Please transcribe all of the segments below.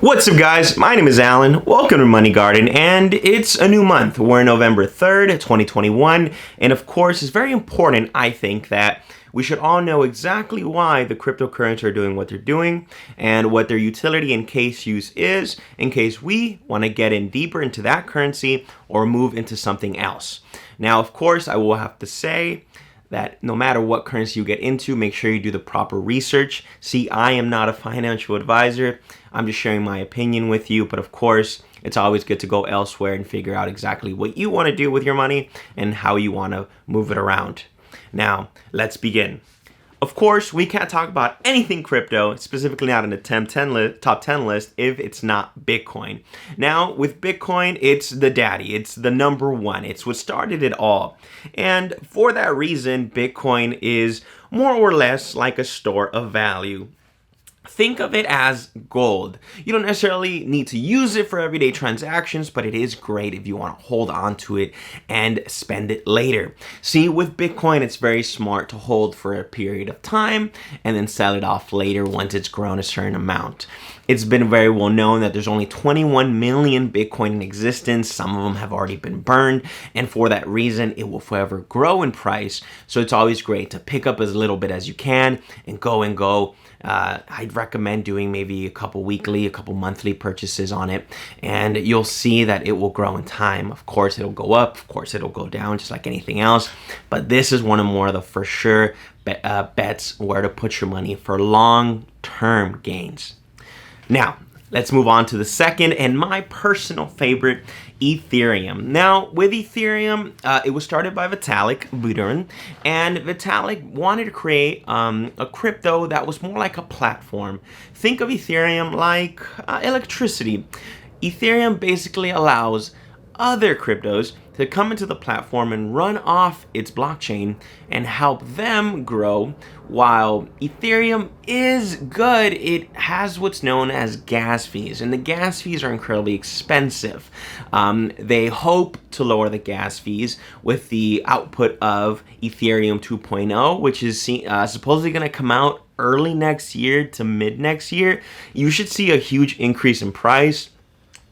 What's up, guys? My name is Alan. Welcome to Money Garden, and it's a new month. We're November 3rd, 2021, and of course, it's very important, I think, that we should all know exactly why the cryptocurrencies are doing what they're doing and what their utility and case use is in case we want to get in deeper into that currency or move into something else. Now, of course, I will have to say that no matter what currency you get into, make sure you do the proper research. See, I am not a financial advisor. I'm just sharing my opinion with you, but of course, it's always good to go elsewhere and figure out exactly what you want to do with your money and how you want to move it around. Now, let's begin. Of course, we can't talk about anything crypto, specifically not in the top 10 list, if it's not Bitcoin. Now, with Bitcoin, it's the daddy. It's the number one. It's what started it all. And for that reason, Bitcoin is more or less like a store of value. Think of it as gold. You don't necessarily need to use it for everyday transactions, but it is great if you want to hold on to it and spend it later. See, with Bitcoin, it's very smart to hold for a period of time and then sell it off later once it's grown a certain amount. It's been very well known that there's only 21 million Bitcoin in existence. Some of them have already been burned, and for that reason, it will forever grow in price. So it's always great to pick up as little bit as you can and go. I'd recommend doing maybe a couple weekly, a couple monthly purchases on it, and you'll see that it will grow in time. Of course, it'll go up. Of course, it'll go down, just like anything else. But this is one of more of the for sure bets where to put your money for long-term gains. Now, let's move on to the second and my personal favorite, Ethereum. Now, with Ethereum, it was started by Vitalik Buterin, and Vitalik wanted to create a crypto that was more like a platform. Think of Ethereum like electricity. Ethereum basically allows other cryptos to come into the platform and run off its blockchain and help them grow. While Ethereum is good, it has what's known as gas fees, and the gas fees are incredibly expensive. They hope to lower the gas fees with the output of Ethereum 2.0, which is supposedly going to come out early next year to mid next year. You should see a huge increase in price.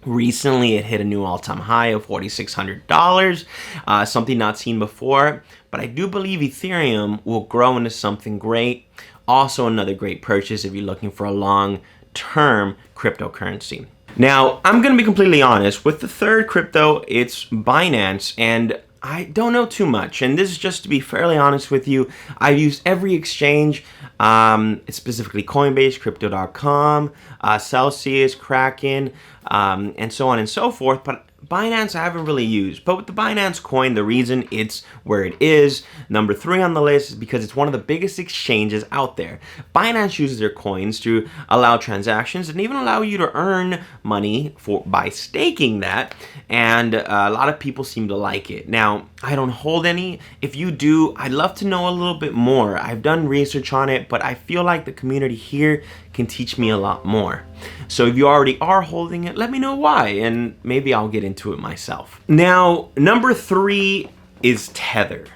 Recently, it hit a new all-time high of $4,600, something not seen before. But I do believe Ethereum will grow into something great. Also, another great purchase if you're looking for a long-term cryptocurrency. Now, I'm going to be completely honest. With the third crypto, it's Binance, and I don't know too much, and this is just to be fairly honest with you. I've used every exchange, specifically Coinbase, Crypto.com, Celsius, Kraken, and so on and so forth, but Binance I haven't really used. But with the Binance coin, the reason it's where it is, number 3 on the list, is because it's one of the biggest exchanges out there. Binance uses their coins to allow transactions and even allow you to earn money by staking that, and a lot of people seem to like it. Now, I don't hold any. If you do, I'd love to know a little bit more. I've done research on it, but I feel like the community here can teach me a lot more. So if you already are holding it, let me know why, and maybe I'll get into it myself. Now, number 3 is Tether.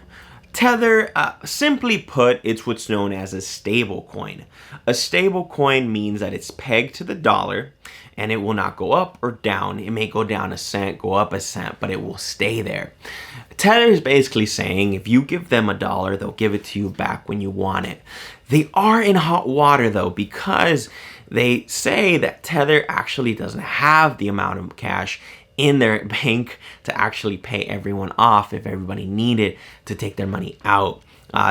Tether, simply put, it's what's known as a stable coin. A stable coin means that it's pegged to the dollar, and it will not go up or down. It may go down a cent, go up a cent, but it will stay there. Tether is basically saying if you give them $1, they'll give it to you back when you want it. They are in hot water, though, because they say that Tether actually doesn't have the amount of cash in their bank to actually pay everyone off if everybody needed to take their money out.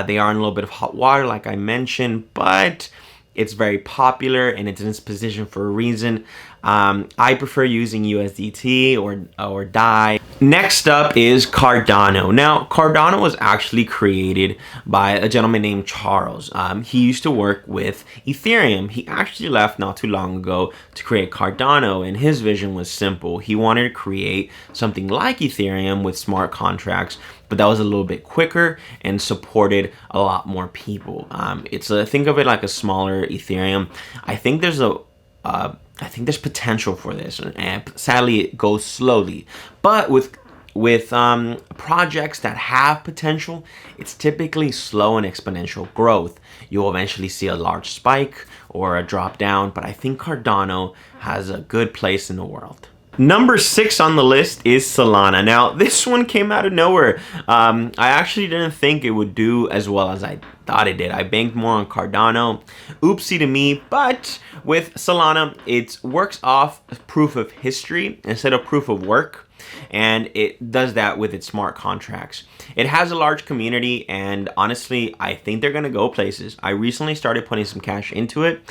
They are in a little bit of hot water, like I mentioned, but it's very popular and it's in its position for a reason. I prefer using USDT or DAI. Next up is Cardano. Now, Cardano was actually created by a gentleman named Charles. He used to work with Ethereum. He actually left not too long ago to create Cardano, and his vision was simple. He wanted to create something like Ethereum with smart contracts, but that was a little bit quicker and supported a lot more people. Think of it like a smaller Ethereum. I think there's potential for this, and sadly it goes slowly. But with with projects that have potential, it's typically slow and exponential growth. You'll eventually see a large spike or a drop down, but I think Cardano has a good place in the world. Number 6 on the list is Solana. Now, this one came out of nowhere. I actually didn't think it would do as well as I thought it did. I banked more on Cardano. Oopsie to me, but with Solana, it works off proof of history instead of proof of work, and it does that with its smart contracts. It has a large community, and honestly, I think they're gonna go places. I recently started putting some cash into it.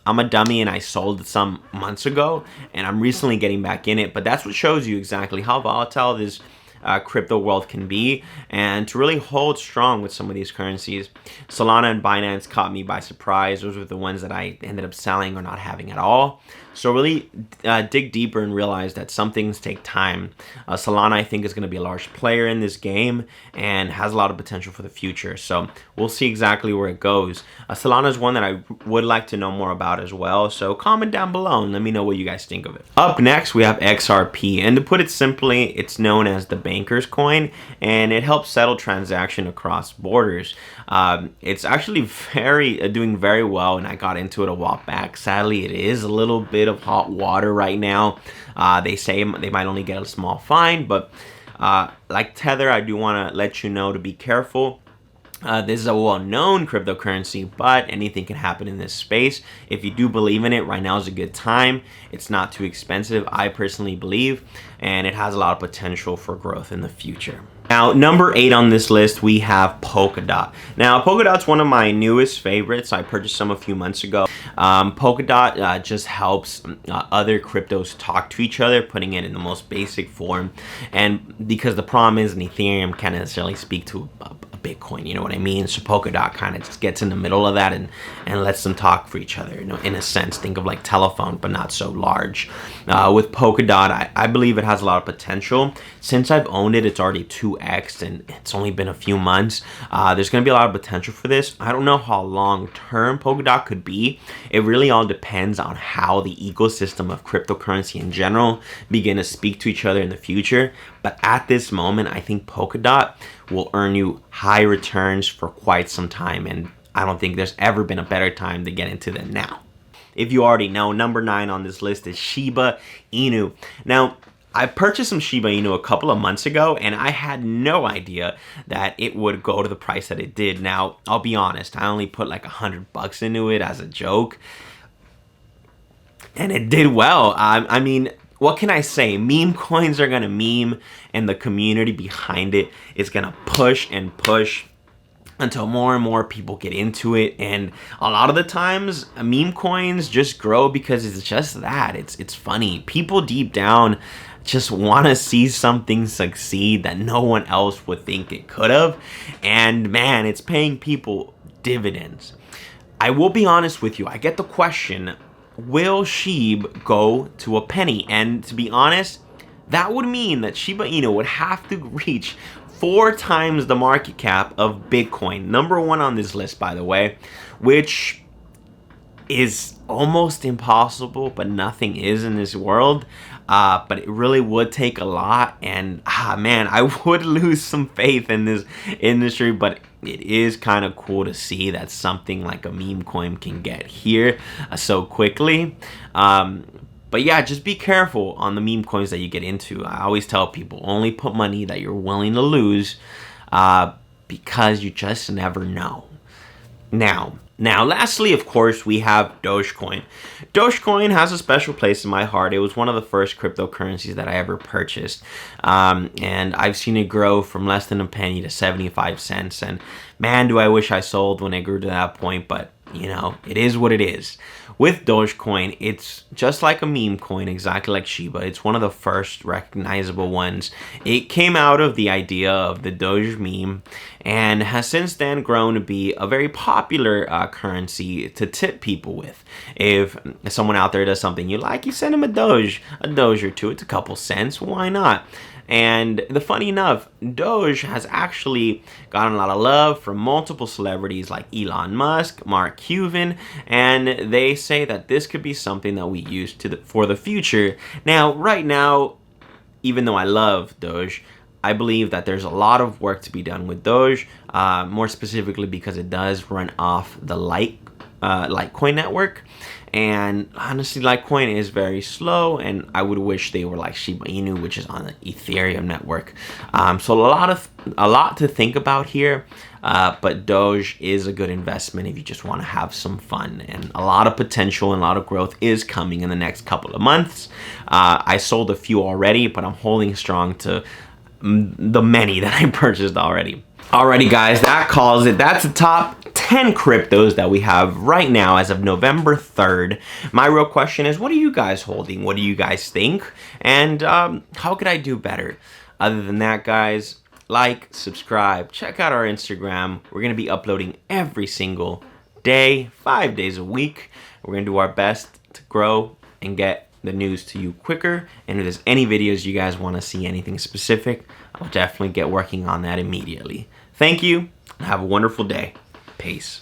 I'm a dummy and I sold some months ago, and I'm recently getting back in it, but that's what shows you exactly how volatile this crypto world can be, and to really hold strong with some of these currencies. Solana and Binance caught me by surprise. Those were the ones that I ended up selling or not having at all. So really dig deeper and realize that some things take time. Solana, I think, is going to be a large player in this game and has a lot of potential for the future. So we'll see exactly where it goes. Solana is one that I would like to know more about as well. So comment down below and let me know what you guys think of it. Up next, we have XRP. And to put it simply, it's known as the banker's coin, and it helps settle transaction across borders. It's actually doing very well, and I got into it a while back. Sadly, it is a little bit of hot water right now. They say they might only get a small fine, but like Tether, I do want to let you know to be careful. This is a well-known cryptocurrency, but anything can happen in this space. If you do believe in it, right now is a good time. It's not too expensive, I personally believe, and it has a lot of potential for growth in the future. Now, number 8 on this list, we have Polkadot. Now, Polkadot's one of my newest favorites. I purchased some a few months ago. Polkadot just helps other cryptos talk to each other, putting it in the most basic form. And because the problem is, an Ethereum can't necessarily speak to Bitcoin, you know what I mean? So Polkadot kind of just gets in the middle of that and lets them talk for each other, you know, in a sense. Think of like telephone, but not so large. With Polkadot, I believe it has a lot of potential. Since I've owned it, it's already 2x, and it's only been a few months. There's going to be a lot of potential for this. I don't know how long-term Polkadot could be. It really all depends on how the ecosystem of cryptocurrency in general begin to speak to each other in the future. But at this moment, I think Polkadot will earn you high returns for quite some time, and I don't think there's ever been a better time to get into them now. If you already know, number 9 on this list is Shiba Inu. Now, I purchased some Shiba Inu a couple of months ago, and I had no idea that it would go to the price that it did. Now, I'll be honest, I only put like $100 into it as a joke, and it did well. I mean, what can I say? Meme coins are gonna meme, and the community behind it is gonna push and push until more and more people get into it. And a lot of the times, meme coins just grow because it's just that. It's funny. People deep down just want to see something succeed that no one else would think it could have. And man, it's paying people dividends. I will be honest with you. I get the question, will SHIB go to a penny? And to be honest, that would mean that Shiba Inu would have to reach 4 times the market cap of Bitcoin. Number 1 on this list, by the way, which is almost impossible, but nothing is in this world. But it really would take a lot, and man, I would lose some faith in this industry, but it is kind of cool to see that something like a meme coin can get here so quickly. But yeah, just be careful on the meme coins that you get into. I always tell people, only put money that you're willing to lose, because you just never know. Now, lastly, of course, we have Dogecoin. Dogecoin has a special place in my heart. It was one of the first cryptocurrencies that I ever purchased. And I've seen it grow from less than a penny to 75 cents. And man, do I wish I sold when it grew to that point, but you know, it is what it is. With Dogecoin, it's just like a meme coin, exactly like Shiba. It's one of the first recognizable ones. It came out of the idea of the Doge meme and has since then grown to be a very popular currency to tip people with. If someone out there does something you like, you send them a Doge or two. It's a couple cents. Why not? And the funny enough, Doge has actually gotten a lot of love from multiple celebrities like Elon Musk, Mark Cuban, and they say that this could be something that we use for the future. Now, right now, even though I love Doge, I believe that there's a lot of work to be done with Doge, more specifically because it does run off the Litecoin network. And honestly, Litecoin is very slow, and I would wish they were like Shiba Inu, which is on the Ethereum network. So a lot to think about here. But Doge is a good investment if you just want to have some fun, and a lot of potential and a lot of growth is coming in the next couple of months. I sold a few already, but I'm holding strong to the many that I purchased already. Alrighty guys, that calls it. That's the top 10 cryptos that we have right now as of November 3rd. My real question is, what are you guys holding? What do you guys think? And how could I do better? Other than that, guys, like, subscribe, check out our Instagram. We're going to be uploading every single day, 5 days a week. We're going to do our best to grow and get the news to you quicker. And if there's any videos you guys want to see, anything specific, I'll definitely get working on that immediately. Thank you, and have a wonderful day. Peace.